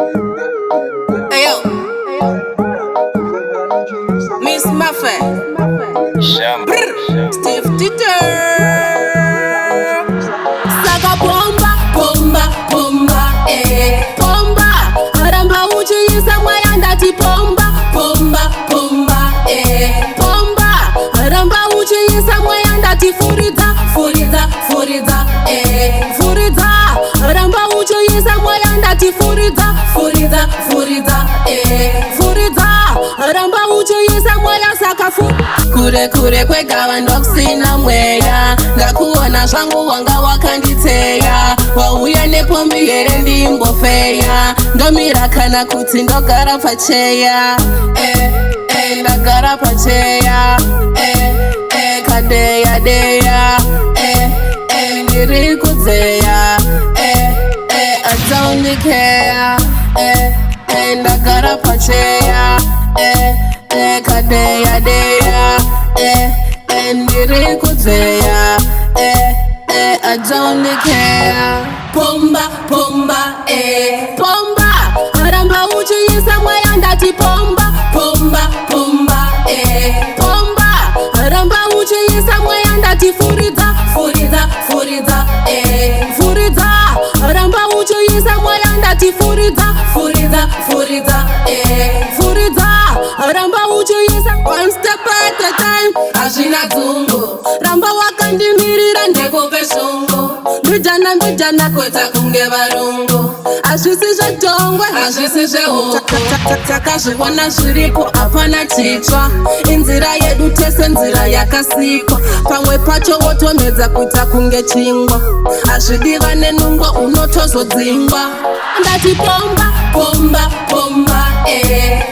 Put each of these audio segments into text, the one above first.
Ayo, Miss Muffet, Steve Twitter. Saka bomba, bomba, bomba, bomba. Aramba uchiyisa mwaya ndati bomba, bomba, bomba, bomba. Aramba uchiyisa mwaya ndati furidza, furidza, furidza, furidza. Aramba uchiyisa mwaya ndati furidza, furidza, furidza, furidza. Aramba uchiyisa mwaya saka kure kure kwegava ndokusina mweya, ngakuona zvangu wanga wakanditeya. Wauya nepombi here ndimbofeya, ndomira kana kuti ndogara pacheya, ndagara pacheya, kadeya deya, ndiri kudzeya, I don't care, ndagara pacheya, kadeya deya, ndiri kudzeya, I don't care. Bomba, bomba, bomba. Aramba uchiyisa mwaya ndati bomba, bomba, bomba, bomba. Aramba uchiyisa mwaya ndati furidza, furidza, furidza, furidza. Aramba uchiyisa mwaya ndati furidza, furidza, furidza, furidza. Aramba uchiyisa one step at a time, hazvina dzungu. Ramba wakandimirira ndekupe shungu, mbijana mbijana kweta kunge varungu. Hazvisi zvedhongwe, hazvisi zvehuku, takazviona zviripo hapana chitsva. Inzira yedu tese nzira yakasikwa, pamwe pacho wotomedza kuita kunge chingwa. Hazvidiva nenungwa unotozodzingwa. Ndati bomba, bomba, bomba,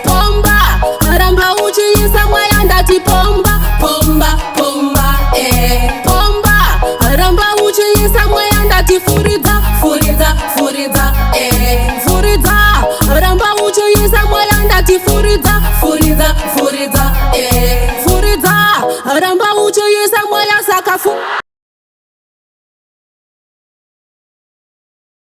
bomba. Aramba uchiyisa mwaya ndati bomba, bomba, bomba, bomba. Aramba uchiyisa mwaya ndati furidza, furidza, furidza, furidza. Aramba uchiyisa mwaya ndati furidza, furidza, furidza, furidza. Aramba uchiyisa mwaya saka